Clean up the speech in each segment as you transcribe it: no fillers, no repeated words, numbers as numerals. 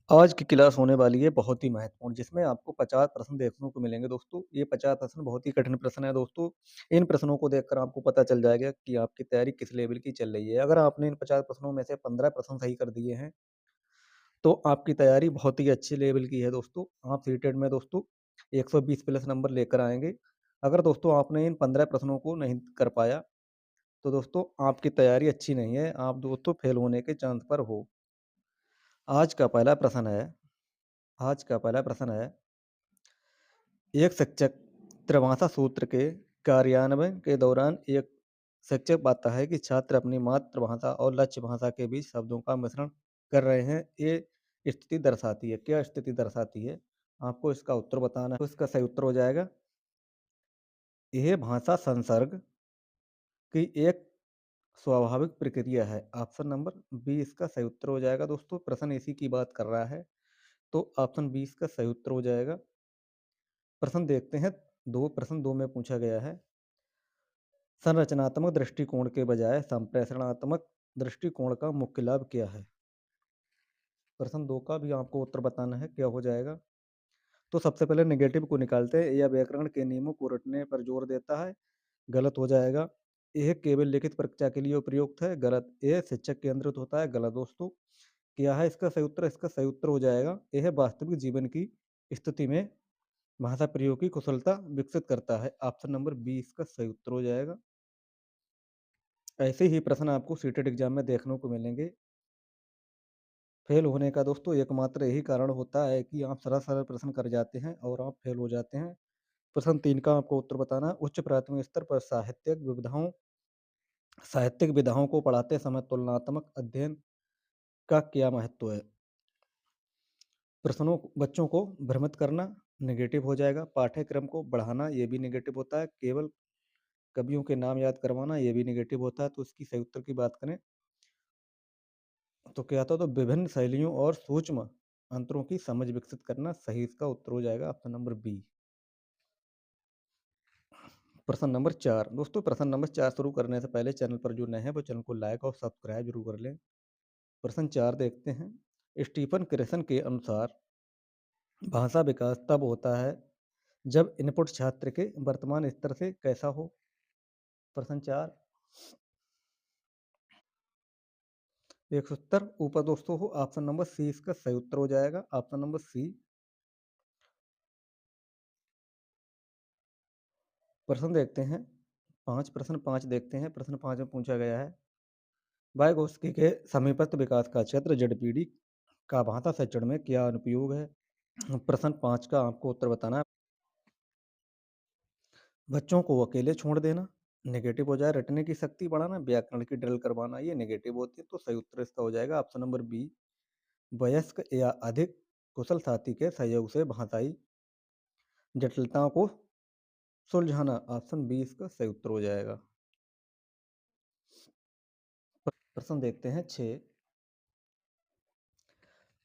आज की क्लास होने वाली है बहुत ही महत्वपूर्ण, जिसमें आपको 50 प्रश्न देखने को मिलेंगे दोस्तों। ये 50 प्रश्न बहुत ही कठिन प्रश्न है दोस्तों। इन प्रश्नों को देखकर आपको पता चल जाएगा कि आपकी तैयारी किस लेवल की चल रही है। अगर आपने इन 50 प्रश्नों में से 15 प्रश्न सही कर दिए हैं, तो आपकी तैयारी बहुत ही अच्छे लेवल की है दोस्तों। आप सीटेट में दोस्तों 120 प्लस नंबर लेकर आएँगे। अगर दोस्तों आपने इन 15 प्रश्नों को नहीं कर पाया, तो दोस्तों आपकी तैयारी अच्छी नहीं है। आप दोस्तों फेल होने के चांस पर हो। आज का पहला प्रश्न है आज का पहला प्रश्न है एक शिक्षक त्रिभाषा सूत्र के कार्यान्वयन के दौरान एक शिक्षक पाता है कि छात्र अपनी मातृभाषा और लक्ष्य भाषा के बीच शब्दों का मिश्रण कर रहे हैं। ये स्थिति दर्शाती है। क्या स्थिति दर्शाती है? आपको इसका उत्तर बताना है। तो इसका सही उत्तर हो जाएगा, यह भाषा संसर्ग की एक स्वाभाविक प्रक्रिया है। ऑप्शन नंबर बी इसका सही उत्तर हो जाएगा दोस्तों। प्रश्न इसी की बात कर रहा है, तो ऑप्शन बी इसका सही उत्तर हो जाएगा। प्रश्न देखते हैं। प्रश्न दो में पूछा गया है, संरचनात्मक दृष्टिकोण के बजाय संप्रेषणात्मक दृष्टिकोण का मुख्य लाभ क्या है? प्रश्न 2 का भी आपको उत्तर बताना है, क्या हो जाएगा? तो सबसे पहले नेगेटिव को निकालते हैं। यह व्याकरण के नियमों को रटने पर जोर देता है, गलत हो जाएगा। यह केवल लिखित परीक्षा के लिए उपयुक्त है, गलत। यह शिक्षक केंद्रित होता है, गलत दोस्तों। क्या है इसका सही उत्तर? इसका सही उत्तर हो जाएगा, यह वास्तविक जीवन की स्थिति में भाषा प्रयोग की कुशलता विकसित करता है। ऑप्शन नंबर बी इसका सही उत्तर हो जाएगा। ऐसे ही प्रश्न आपको सीटेट एग्जाम में देखने को मिलेंगे। फेल होने का दोस्तों एकमात्र यही कारण होता है कि आप सरल-सरल प्रश्न कर जाते हैं और आप फेल हो जाते हैं। प्रश्न 3 का आपको उत्तर बताना है। उच्च प्राथमिक स्तर पर साहित्यिक विधाओं को पढ़ाते समय तुलनात्मक अध्ययन का क्या महत्व है? बच्चों को भ्रमित करना नेगेटिव हो जाएगा। पाठ्यक्रम को बढ़ाना ये भी नेगेटिव होता है। केवल कवियों के नाम याद करवाना ये भी नेगेटिव होता है। तो इसकी सही उत्तर की बात करें तो क्या था, तो विभिन्न शैलियों और सूक्ष्म अंतरों की समझ विकसित करना सही इसका उत्तर हो जाएगा, ऑप्शन नंबर बी। प्रश्न नंबर 4 दोस्तों, प्रश्न नंबर 4 शुरू करने से पहले चैनल पर जो नए हैं वो चैनल को लाइक और सब्सक्राइब जरूर कर लें। प्रश्न 4 देखते हैं। स्टीफन क्रेसन के अनुसार भाषा विकास तब होता है जब इनपुट छात्र के वर्तमान स्तर से कैसा हो? प्रश्न 4 170 ऊपर दोस्तों हो। ऑप्शन नंबर सी इसका सही उत्तर हो जाएगा, ऑप्शन नंबर सी। प्रश्न देखते हैं। 5 देखते हैं। प्रश्न 5 में पूछा गया है, वायगोत्स्की के समीपस्थ विकास का क्षेत्र जेडपीडी का भाषा शिक्षण में क्या अनुप्रयोग है? प्रश्न 5 का आपको उत्तर बताना है। बच्चों को अकेले छोड़ देना नेगेटिव हो जाए। रटने की शक्ति बढ़ाना, व्याकरण की ड्रिल करवाना ये नेगेटिव होती है। तो सही उत्तर इसका हो जाएगा, ऑप्शन नंबर बी। वयस्क या अधिक कुशल साथी के सहयोग से भाषाई जटिलताओं को सुलझाना, ऑप्शन बी इसका सही उत्तर हो जाएगा। प्रश्न देखते हैं 6,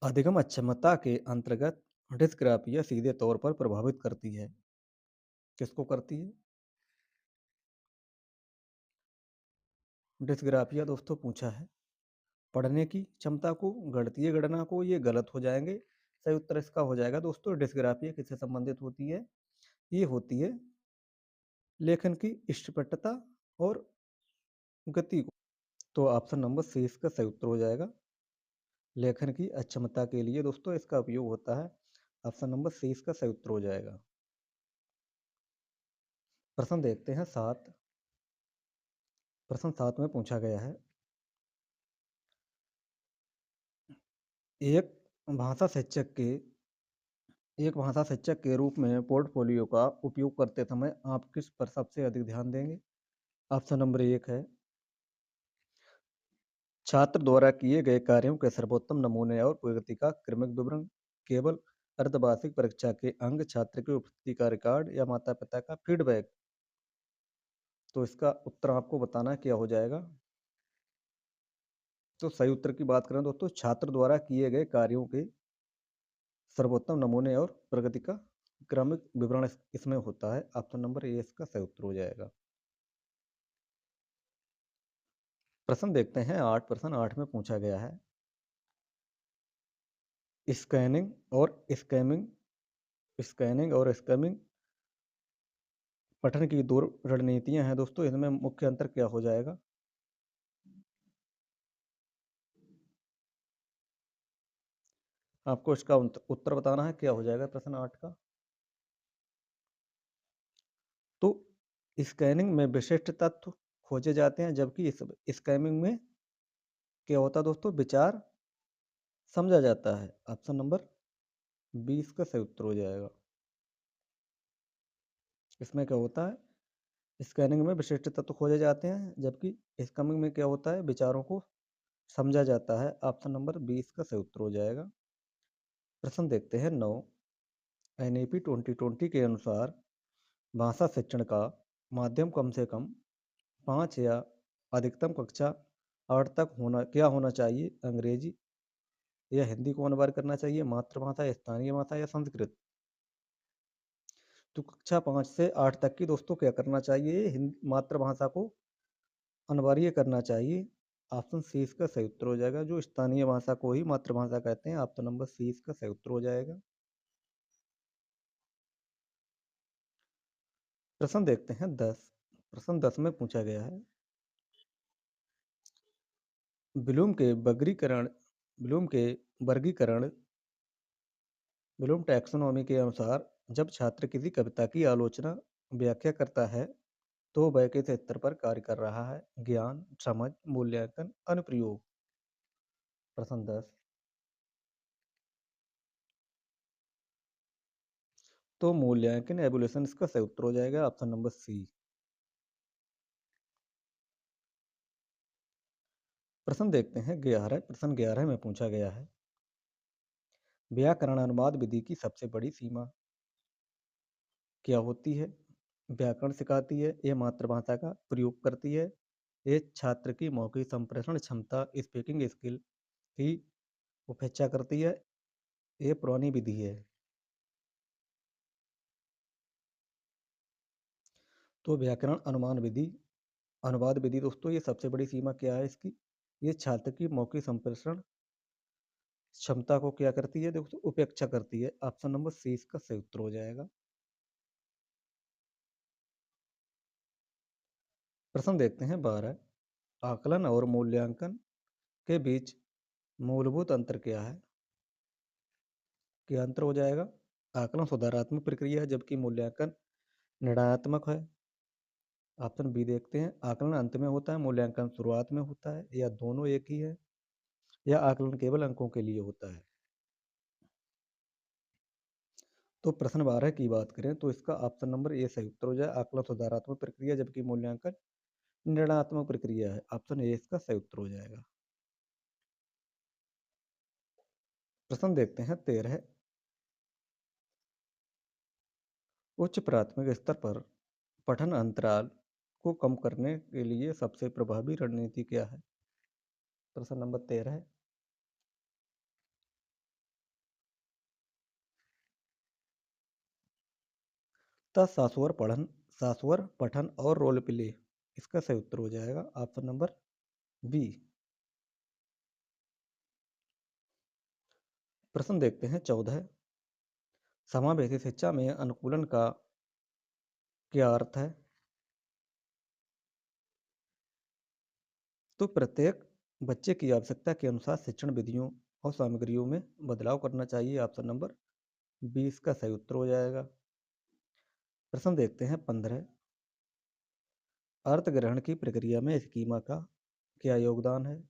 अधिगम अक्षमता के अंतर्गत डिस्ग्राफिया सीधे तौर पर प्रभावित करती है। किसको करती है? डिस्ग्राफिया दोस्तों पूछा है पढ़ने की क्षमता को, गणितीय गणना को, ये गलत हो जाएंगे। सही उत्तर इसका हो जाएगा दोस्तों, डिस्ग्राफिया किससे संबंधित होती है? ये होती है लेखन की स्पष्टता और गति को। तो ऑप्शन नंबर सी इसका सही उत्तर हो जाएगा। लेखन की अक्षमता के लिए दोस्तों इसका उपयोग होता है। ऑप्शन नंबर सी इसका सही उत्तर हो जाएगा। प्रश्न देखते हैं 7। प्रश्न 7 में पूछा गया है, एक भाषा शिक्षक के एक भाषा शिक्षक के रूप में पोर्टफोलियो का उपयोग करते समय आप किस पर सबसे अधिक ध्यान देंगे? ऑप्शन नंबर 1 है, छात्र द्वारा किए गए कार्यों के सर्वोत्तम नमूने और प्रगति का क्रमिक विवरण, केवल अर्धवार्षिक परीक्षा के अंक, छात्र की उपस्थिति का रिकॉर्ड या माता पिता का फीडबैक। तो इसका उत्तर आपको बताना क्या हो जाएगा? तो सही उत्तर की बात करें दोस्तों, छात्र द्वारा किए गए कार्यों के सर्वोत्तम नमूने और प्रगति का क्रमिक विवरण इसमें होता है। ऑप्शन नंबर ए इसका सही उत्तर हो जाएगा। प्रश्न देखते हैं 8। प्रश्न 8 में पूछा गया है, स्कैनिंग और स्कैमिंग स्कैनिंग और स्कैमिंग पठन की 2 रणनीतियाँ हैं दोस्तों, इनमें मुख्य अंतर क्या हो जाएगा? आपको इसका उत्तर बताना है, क्या हो जाएगा प्रश्न 8 का? तो स्कैनिंग में विशिष्ट तत्व खोजे जाते हैं, जबकि इस स्कैमिंग में क्या होता है दोस्तों? विचार समझा जाता है। ऑप्शन नंबर 20 का सही उत्तर हो जाएगा। इसमें क्या होता है? स्कैनिंग में विशिष्ट तत्व खोजे जाते हैं, जबकि स्कैमिंग में क्या होता है? विचारों को समझा जाता है। ऑप्शन नंबर 20 का सही उत्तर हो जाएगा। प्रश्न देखते हैं 9। एनईपी 2020 के अनुसार भाषा शिक्षण का माध्यम कम से कम 5 या अधिकतम कक्षा 8 तक क्या होना चाहिए? अंग्रेजी या हिंदी को अनिवार्य करना चाहिए, मातृभाषा या स्थानीय भाषा या संस्कृत? तो कक्षा 5 से 8 तक की दोस्तों क्या करना चाहिए? मातृभाषा को अनिवार्य करना चाहिए। ऑप्शन सी इसका सही उत्तर हो जाएगा। जो स्थानीय भाषा को ही मातृभाषा कहते हैं। ऑप्शन नंबर सी इसका सही उत्तर हो जाएगा। प्रश्न देखते हैं 10। प्रश्न 10 में पूछा गया है, ब्लूम के वर्गीकरण ब्लूम के वर्गीकरण ब्लूम टैक्सोनॉमी के अनुसार जब छात्र किसी कविता की आलोचना व्याख्या करता है तो वह किस स्तर पर कार्य कर रहा है? ज्ञान, समझ, मूल्यांकन, अनुप्रयोग? प्रश्न 10। तो मूल्यांकन एवोल्यूशन इसका सही उत्तर हो जाएगा। Option number C. प्रश्न देखते हैं 11। प्रश्न 11 में पूछा गया है, व्याकरण अनुवाद विधि की सबसे बड़ी सीमा क्या होती है? व्याकरण सिखाती है, ये मातृभाषा का प्रयोग करती है, ये छात्र की मौखिक संप्रेषण क्षमता स्पीकिंग स्किल की उपेक्षा करती है, ये पुरानी विधि है। तो व्याकरण अनुवाद विधि दोस्तों, ये सबसे बड़ी सीमा क्या है इसकी? ये छात्र की मौखिक संप्रेषण क्षमता को क्या करती है दोस्तों? उपेक्षा करती है। ऑप्शन नंबर सी इसका सही उत्तर हो जाएगा। प्रश्न देखते हैं 12। आकलन और मूल्यांकन के बीच मूलभूत अंतर क्या है? क्या अंतर हो जाएगा? आकलन सुधारात्मक प्रक्रिया है, जबकि मूल्यांकन निर्णयात्मक है। ऑप्शन बी देखते हैं, आकलन अंत में होता है, मूल्यांकन शुरुआत में होता है, या दोनों एक ही है, या आकलन केवल अंकों के लिए होता है? तो प्रश्न 12 की बात करें तो इसका ऑप्शन नंबर ए सही उत्तर हो जाए। आकलन सुधारात्मक प्रक्रिया, जबकि मूल्यांकन निर्णयात्मक प्रक्रिया है। ऑप्शन ए इसका सही उत्तर हो जाएगा। प्रश्न देखते हैं 13। उच्च प्राथमिक स्तर पर पठन अंतराल को कम करने के लिए सबसे प्रभावी रणनीति क्या है? प्रश्न नंबर 13। शाश्वर पठन और रोल प्ले, इसका सही उत्तर हो जाएगा। Option number B. प्रश्न देखते हैं 14। समावेशी शिक्षा में अनुकूलन का क्या अर्थ है? तो प्रत्येक बच्चे की आवश्यकता के अनुसार शिक्षण विधियों और सामग्रियों में बदलाव करना चाहिए। ऑप्शन नंबर 20 का सही उत्तर हो जाएगा। प्रश्न देखते हैं 15। अर्थ ग्रहण की प्रक्रिया में स्कीमा का क्या योगदान है?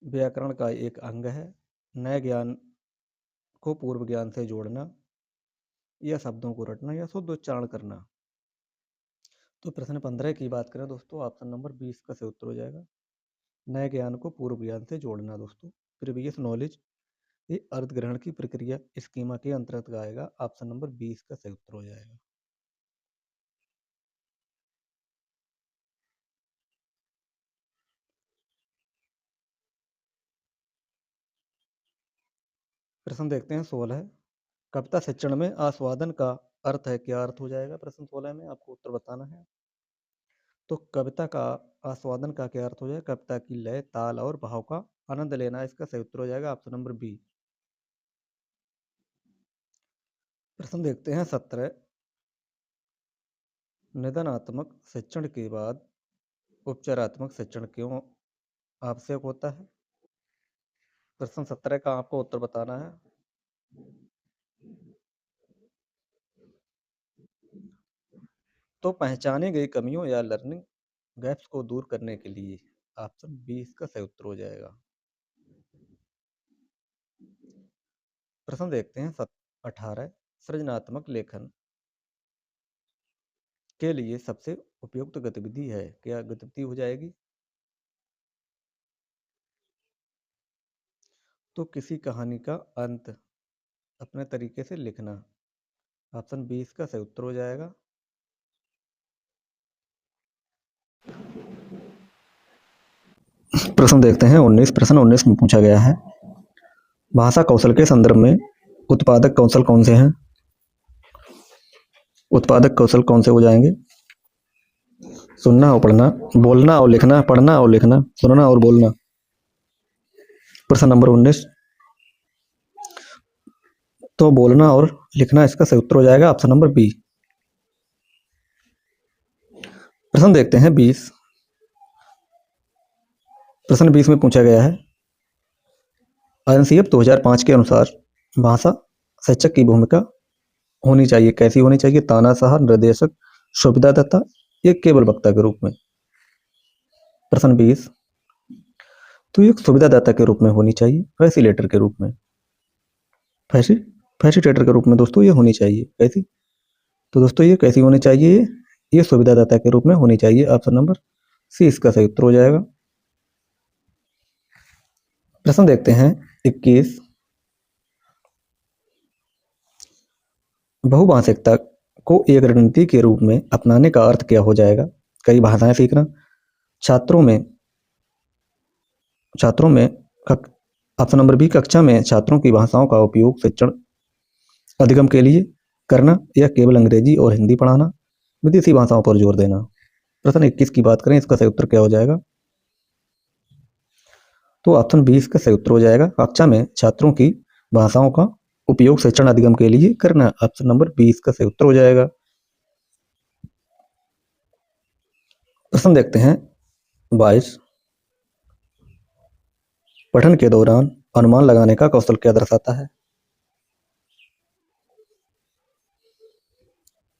व्याकरण का एक अंग है, नए ज्ञान को पूर्व ज्ञान से जोड़ना, या शब्दों को रटना, या शुद्ध उच्चारण करना? तो प्रश्न 15 की बात करें दोस्तों, ऑप्शन नंबर 20 का सही उत्तर हो जाएगा। नए ज्ञान को पूर्व ज्ञान से जोड़ना दोस्तों, प्रीवियस नॉलेज, ये अर्थ ग्रहण की प्रक्रिया स्कीमा के अंतर्गत आएगा। ऑप्शन नंबर 20 का सही उत्तर हो जाएगा। प्रश्न देखते हैं 16। कविता शिक्षण में आस्वादन का अर्थ है, क्या अर्थ हो जाएगा? प्रश्न 16 में आपको उत्तर बताना है। तो कविता का आस्वादन का क्या अर्थ हो जाएगा? कविता की लय, ताल और भाव का आनंद लेना, इसका सही उत्तर हो जाएगा। Option number B. प्रश्न देखते हैं 17। निदानात्मक शिक्षण के बाद उपचारात्मक शिक्षण क्यों आवश्यक होता है? प्रश्न 17 का आपको उत्तर बताना है। तो पहचानी गई कमियों या लर्निंग गैप्स को दूर करने के लिए ऑप्शन बी इसका सही उत्तर हो जाएगा। प्रश्न देखते हैं 18। सृजनात्मक लेखन के लिए सबसे उपयुक्त गतिविधि है, क्या गतिविधि हो जाएगी? तो किसी कहानी का अंत अपने तरीके से लिखना, ऑप्शन बी इसका सही उत्तर हो जाएगा। प्रश्न देखते हैं 19। प्रश्न 19 में पूछा गया है, भाषा कौशल के संदर्भ में उत्पादक कौशल कौन से हैं? उत्पादक कौशल कौन से हो जाएंगे? सुनना और पढ़ना, बोलना और लिखना, पढ़ना और लिखना, सुनना और बोलना। प्रश्न नंबर 19, तो बोलना और लिखना इसका सही उत्तर हो जाएगा ऑप्शन नंबर बी। प्रश्न देखते हैं 20। प्रश्न 20 में पूछा गया है, INCF 2005 के अनुसार भाषा शिक्षक की भूमिका होनी चाहिए, कैसी होनी चाहिए? तानाशाह, निर्देशक, सुविधादाता या केवल वक्ता के रूप में? प्रश्न 20, तो एक सुविधादाता के रूप में होनी चाहिए, फैसिलेटर के रूप में, फैसिलिटेटर के रूप में दोस्तों ये होनी चाहिए। कैसी? तो दोस्तों ये कैसी होनी चाहिए? ये सुविधादाता के रूप में होनी चाहिए, ऑप्शन नंबर सी इसका सही उत्तर हो जाएगा। प्रश्न देखते हैं 21। बहुभाषिकता को एक रणनीति के रूप में अपनाने का अर्थ क्या हो जाएगा? कई भाषाएं सीखना, छात्रों में ऑप्शन नंबर बी, कक्षा में छात्रों की भाषाओं का उपयोग शिक्षण अधिगम के लिए करना, या केवल अंग्रेजी और हिंदी पढ़ाना, विदेशी भाषाओं पर जोर देना। प्रश्न 21 की बात करें, इसका सही उत्तर क्या हो जाएगा? तो ऑप्शन बी इसका सही उत्तर हो जाएगा, कक्षा में छात्रों की भाषाओं का उपयोग शिक्षण अधिगम के लिए करना, ऑप्शन नंबर बी इसका सही उत्तर हो जाएगा। प्रश्न देखते हैं 22। पठन के दौरान अनुमान लगाने का कौशल क्या दर्शाता है?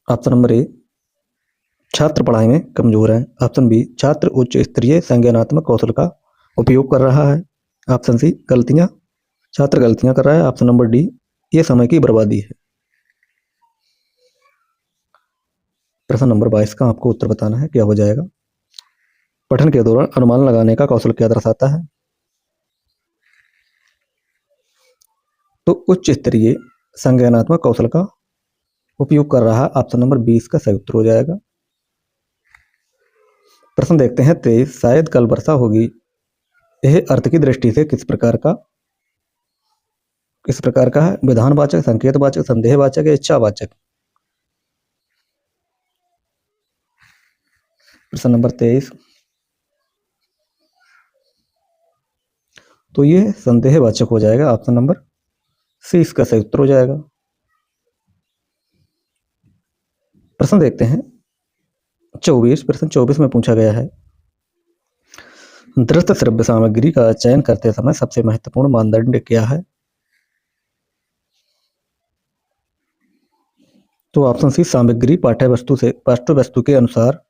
ऑप्शन नंबर ए, छात्र पढ़ाई में कमजोर है, ऑप्शन बी, छात्र उच्च स्तरीय संज्ञानात्मक कौशल का उपयोग कर रहा है, ऑप्शन सी, गलतियां, छात्र गलतियां कर रहा है, ऑप्शन नंबर डी, ये समय की बर्बादी है। प्रश्न नंबर 22 का आपको उत्तर बताना है, क्या हो जाएगा? पठन के दौरान अनुमान लगाने का कौशल क्या दर्शाता है? तो उच्च स्तरीय संज्ञानात्मक कौशल का उपयोग कर रहा है, ऑप्शन नंबर 20 का सही उत्तर हो जाएगा। प्रश्न देखते हैं 23। शायद कल वर्षा होगी, यह अर्थ की दृष्टि से किस प्रकार का है? विधानवाचक, संकेतवाचक, संदेहवाचक या इच्छावाचक? प्रश्न नंबर 23, तो ये संदेहवाचक हो जाएगा, ऑप्शन नंबर सी इसका सही उत्तर हो जाएगा। प्रश्न देखते हैं 24। प्रश्न 24 में पूछा गया है, दृश्य श्रव्य सामग्री का चयन करते समय सबसे महत्वपूर्ण मानदंड क्या है? तो ऑप्शन सी, सामग्री पाठ्यवस्तु के अनुसार,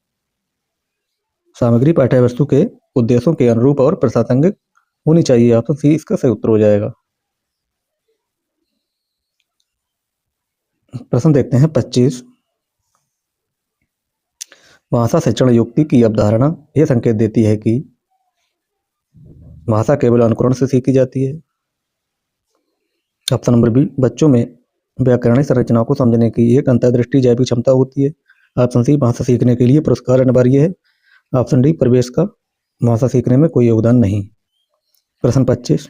सामग्री पाठ्यवस्तु के उद्देश्यों के अनुरूप और प्रासंगिक होनी चाहिए, ऑप्शन सी इसका सही उत्तर हो जाएगा। प्रश्न देखते हैं 25। भाषा शिक्षण युक्ति की अवधारणा यह संकेत देती है कि भाषा केवल अनुकरण से सीखी जाती है, ऑप्शन नंबर बी, बच्चों में व्याकरणिक संरचना को समझने की एक अंतर्दृष्टि जैविक क्षमता होती है, ऑप्शन सी, भाषा सीखने के लिए पुरस्कार अनिवार्य है, ऑप्शन डी, परिवेश का भाषा सीखने में कोई योगदान नहीं। प्रश्न 25,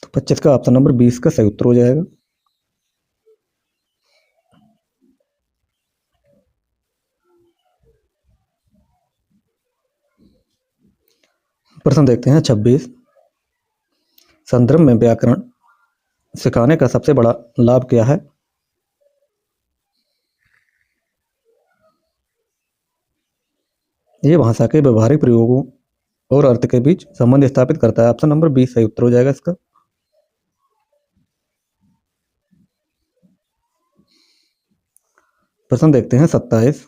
तो 25 का ऑप्शन नंबर 20 का सही उत्तर हो जाएगा। प्रश्न देखते हैं 26। संदर्भ में व्याकरण सिखाने का सबसे बड़ा लाभ क्या है? ये भाषा के व्यवहारिक प्रयोगों और अर्थ के बीच संबंध स्थापित करता है। ऑप्शन नंबर बी सही उत्तर हो जाएगा इसका। प्रश्न देखते हैं 27।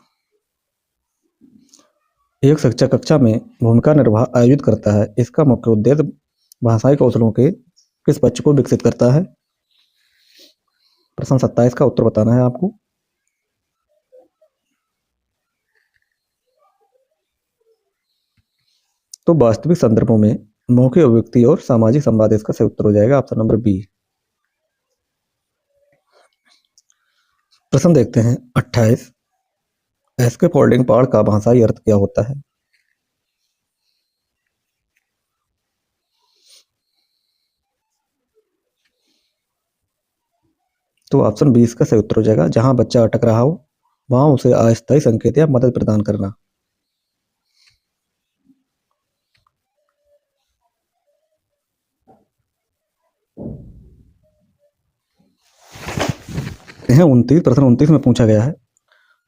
एक शिक्षक कक्षा में भूमिका निर्वाह आयोजित करता है, इसका मुख्य उद्देश्य भाषाई कौशलों के किस पक्ष को विकसित करता है? प्रश्न 27 का उत्तर बताना है आपको। तो वास्तविक संदर्भों में मौखिक अभिव्यक्ति और सामाजिक संवाद इसका सही उत्तर हो जाएगा। Option number B. प्रश्न देखते हैं 28। एस्केफोल्डिंग पहाड़ का भाषाई अर्थ क्या होता है? तो ऑप्शन बी इसका सही उत्तर हो जाएगा। जहां बच्चा अटक रहा हो वहां उसे अस्थायी संकेत या मदद प्रदान करना। यह 29 प्रश्न 29 में पूछा गया है,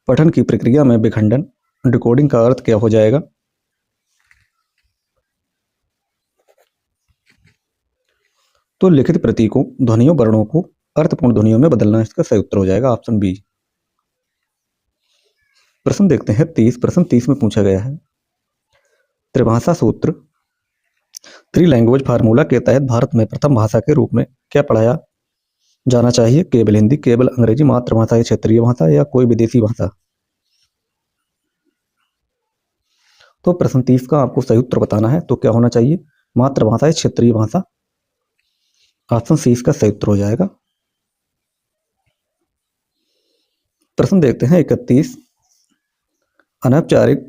पठन की प्रक्रिया में विखंडन डिकोडिंग का अर्थ क्या हो जाएगा? तो लिखित प्रतीकों ध्वनियों वर्णों को अर्थपूर्ण ध्वनियों में बदलना इसका सही उत्तर हो जाएगा। Option B. प्रश्न देखते हैं 30 प्रश्न 30 में पूछा गया है, त्रिभाषा सूत्र थ्री लैंग्वेज फार्मूला के तहत भारत में प्रथम भाषा के रूप में क्या पढ़ाया जाना चाहिए? केवल हिंदी, केवल अंग्रेजी, मातृभाषा या क्षेत्रीय भाषा या कोई विदेशी भाषा? तो प्रश्न 30 का आपको सही उत्तर बताना है। तो क्या होना चाहिए? मातृभाषा या क्षेत्रीय भाषा? ऑप्शन सी इसका सही उत्तर हो जाएगा। प्रश्न देखते हैं 31। अनौपचारिक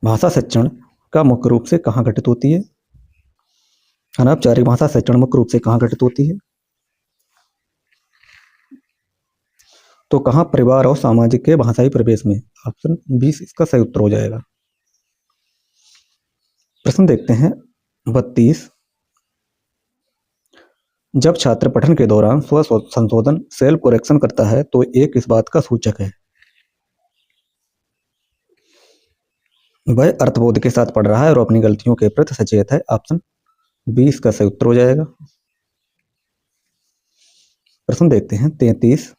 भाषा शिक्षण का मुख्य रूप से कहाँ घटित होती है? अनौपचारिक भाषा शिक्षण मुख्य रूप से कहाँ घटित होती है? तो कहाँ? परिवार और सामाजिक के भाषाई प्रवेश में। ऑप्शन 20 इसका सही उत्तर हो जाएगा। प्रश्न देखते हैं 32। जब छात्र पठन के दौरान स्व संशोधन सेल्फ करेक्शन करता है तो एक इस बात का सूचक है? वह अर्थबोध के साथ पढ़ रहा है और अपनी गलतियों के प्रति सचेत है। ऑप्शन बी इसका सही उत्तर हो जाएगा। प्रश्न देखते हैं 33।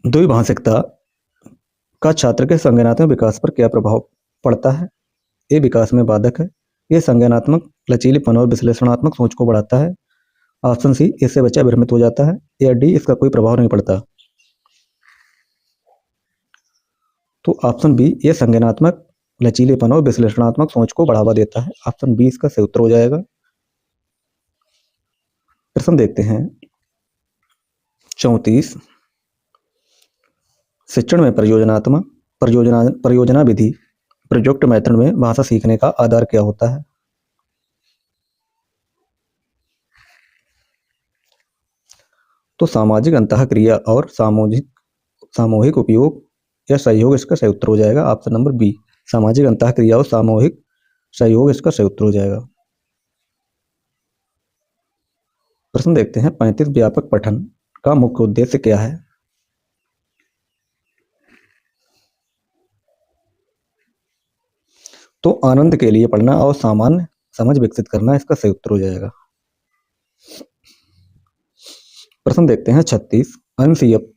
द्विभाषिकता का छात्र के संज्ञानात्मक विकास पर क्या प्रभाव पड़ता है? ये विकास में बाधक है, ये संज्ञानात्मक लचीलेपन और विश्लेषणात्मक सोच को बढ़ाता है। ऑप्शन सी इससे बच्चा भ्रमित हो जाता है, या डी इसका कोई प्रभाव नहीं पड़ता। तो ऑप्शन बी ये संज्ञानात्मक लचीलेपन और विश्लेषणात्मक सोच को बढ़ावा देता है। ऑप्शन बी इसका सही उत्तर हो जाएगा। प्रश्न देखते हैं 34। शिक्षण में परियोजना विधि प्रोजेक्ट मेथड में भाषा सीखने का आधार क्या होता है? तो सामाजिक अंतःक्रिया और सामूहिक उपयोग या सहयोग इसका सही उत्तर हो जाएगा। ऑप्शन नंबर बी सामाजिक अंतःक्रिया और सामूहिक सहयोग इसका सही उत्तर हो जाएगा। प्रश्न देखते हैं 35। व्यापक पठन का मुख्य उद्देश्य क्या है? तो आनंद के लिए पढ़ना और सामान्य समझ विकसित करना इसका सही उत्तर हो जाएगा। प्रश्न देखते हैं 36। अनसीएफ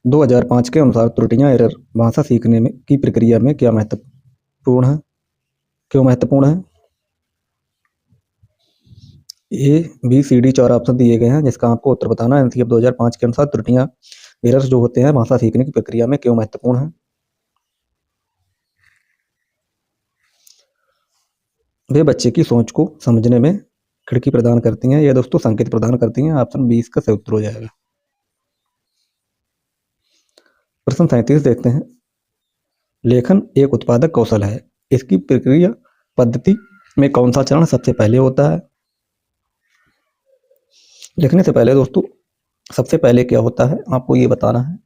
2005 के अनुसार त्रुटियां एरर भाषा सीखने में की प्रक्रिया में क्या महत्वपूर्ण है, क्यों महत्वपूर्ण है? A B C D 4 option दिए गए हैं जिसका आपको उत्तर बताना है। एनसीएफ 2005 के अनुसार त्रुटियां एरर्स जो होते हैं भाषा सीखने की प्रक्रिया में क्यों महत्वपूर्ण है? वे बच्चे की सोच को समझने में खिड़की प्रदान करती हैं या दोस्तों संकेत प्रदान करती हैं। ऑप्शन बी इसका सही उत्तर हो जाएगा। प्रश्न 37 देखते हैं, लेखन एक उत्पादक कौशल है, इसकी प्रक्रिया पद्धति में कौन सा चरण सबसे पहले होता है? लिखने से पहले दोस्तों सबसे पहले क्या होता है आपको ये बताना है।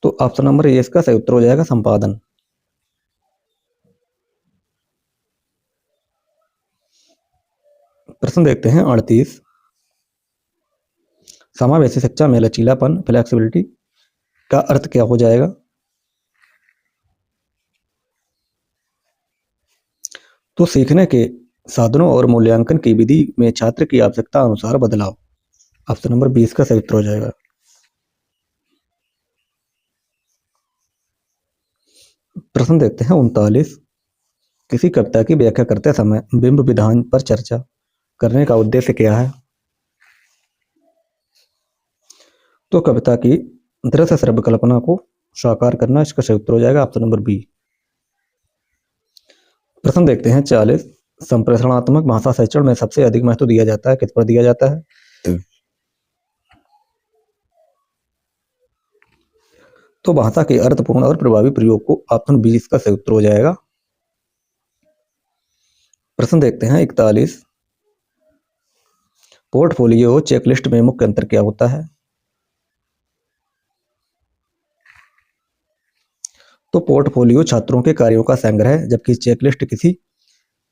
तो ऑप्शन नंबर ए इसका सही उत्तर हो जाएगा संपादन। प्रश्न देखते हैं 38। समावेशी शिक्षा में लचीलापन फ्लेक्सिबिलिटी का अर्थ क्या हो जाएगा? तो सीखने के साधनों और मूल्यांकन की विधि में छात्र की आवश्यकता अनुसार बदलाव। ऑप्शन नंबर 20 का सही उत्तर हो जाएगा। प्रश्न देखते हैं 39। किसी कविता की व्याख्या करते समय बिंब विधान पर चर्चा करने का उद्देश्य क्या है? तो कविता की दृश्य श्रव्य कल्पना को साकार करना इसका सही उत्तर हो जाएगा। Option number B. प्रश्न देखते हैं 40। संप्रेषणात्मक भाषा शिक्षण में सबसे अधिक महत्व दिया जाता है, किस पर दिया जाता है? तो भाषा के अर्थपूर्ण और प्रभावी प्रयोग को ऑप्शन बी इसका सही उत्तर हो जाएगा। प्रश्न देखते हैं 41। पोर्टफोलियो चेकलिस्ट में मुख्य अंतर क्या होता है? तो पोर्टफोलियो छात्रों के कार्यों का संग्रह है, जबकि चेकलिस्ट किसी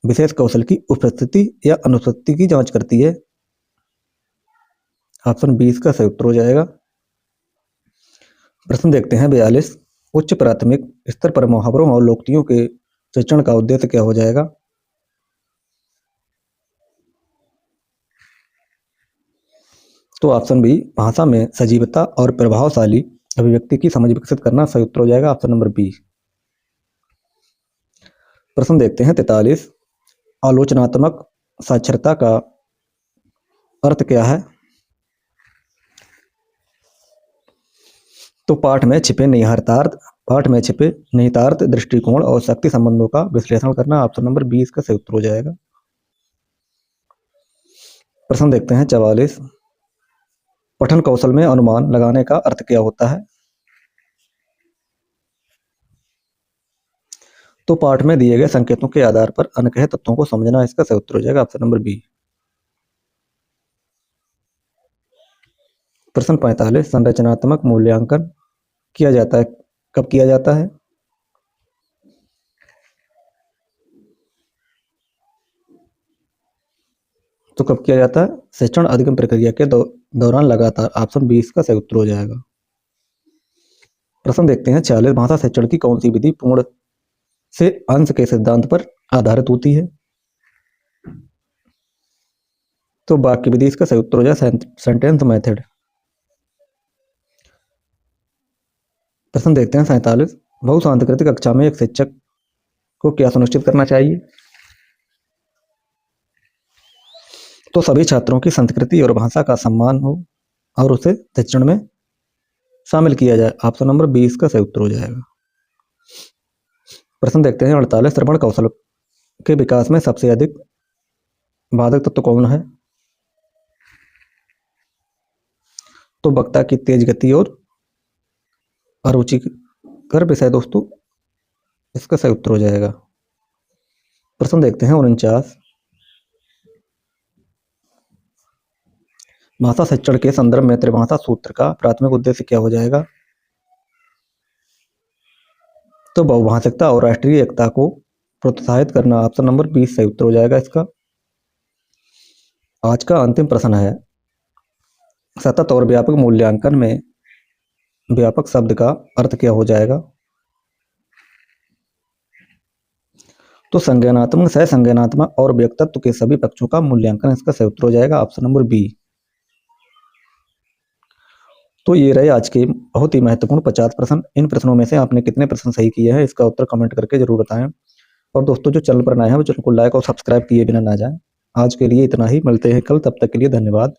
विशेष कौशल की उपस्थिति या अनुपस्थिति की जांच करती है। ऑप्शन 20 का सही उत्तर हो जाएगा। प्रश्न देखते हैं 42। उच्च प्राथमिक स्तर पर मुहावरों और लोकोक्तियों के शिक्षण का उद्देश्य क्या हो जाएगा? तो ऑप्शन बी भाषा में सजीवता और प्रभावशाली अभिव्यक्ति की समझ विकसित करना सही उत्तर हो जाएगा। Option number B. प्रश्न देखते हैं 43। आलोचनात्मक साक्षरता का अर्थ क्या है? तो पाठ में छिपे निहितार्थ दृष्टिकोण और शक्ति संबंधों का विश्लेषण करना। ऑप्शन नंबर 20 का सही उत्तर हो जाएगा। प्रश्न देखते हैं 44। पठन कौशल में अनुमान लगाने का अर्थ क्या होता है? तो पाठ में दिए गए संकेतों के आधार पर अनकहे तत्वों को समझना इसका सही उत्तर हो जाएगा। Option number B. प्रश्न 45। संरचनात्मक मूल्यांकन किया जाता है, कब किया जाता है? तो कब किया जाता है? शिक्षण अधिगम प्रक्रिया के दौरान लगातार। ऑप्शन 20 का सही उत्तर हो जाएगा। प्रश्न देखते हैं 46। भाषा शिक्षण की कौन सी विधि पूर्ण से अंश के सिद्धांत पर आधारित होती है? तो वाक्य विधि इसका सही उत्तर हो जाए सेंटेंस मेथड। प्रश्न देखते हैं 47। बहुसांस्कृतिक कक्षा में एक शिक्षक को क्या सुनिश्चित करना चाहिए? तो सभी छात्रों की संस्कृति और भाषा का सम्मान हो और उसे शिक्षण में शामिल किया जाए। ऑप्शन नंबर 20 का सही उत्तर हो जाएगा। प्रश्न देखते हैं 48। श्रवण कौशल के विकास में सबसे अधिक बाधक तत्व कौन है? तो वक्ता की तेज गति और अरुचिकर विषय दोस्तों इसका सही उत्तर हो जाएगा। प्रश्न देखते हैं 49। भाषा शिक्षण के संदर्भ में त्रिभाषा सूत्र का प्राथमिक उद्देश्य क्या हो जाएगा? तो बहुभाषिकता और राष्ट्रीय एकता को प्रोत्साहित करना। ऑप्शन नंबर 20 सही उत्तर हो जाएगा इसका। आज का अंतिम प्रश्न है, सतत और व्यापक मूल्यांकन में व्यापक शब्द का अर्थ क्या हो जाएगा? तो संज्ञानात्मक, सह संज्ञानात्मक और व्यक्तित्व के सभी पक्षों का मूल्यांकन इसका सही उत्तर हो जाएगा। Option number B. तो ये रहे आज के बहुत ही महत्वपूर्ण 50 प्रश्न। इन प्रश्नों में से आपने कितने प्रश्न सही किए हैं इसका उत्तर कमेंट करके जरूर बताएं। और दोस्तों जो चैनल पर नए हैं वो चैनल को लाइक और सब्सक्राइब किए बिना ना जाएं। आज के लिए इतना ही, मिलते हैं कल, तब तक के लिए धन्यवाद।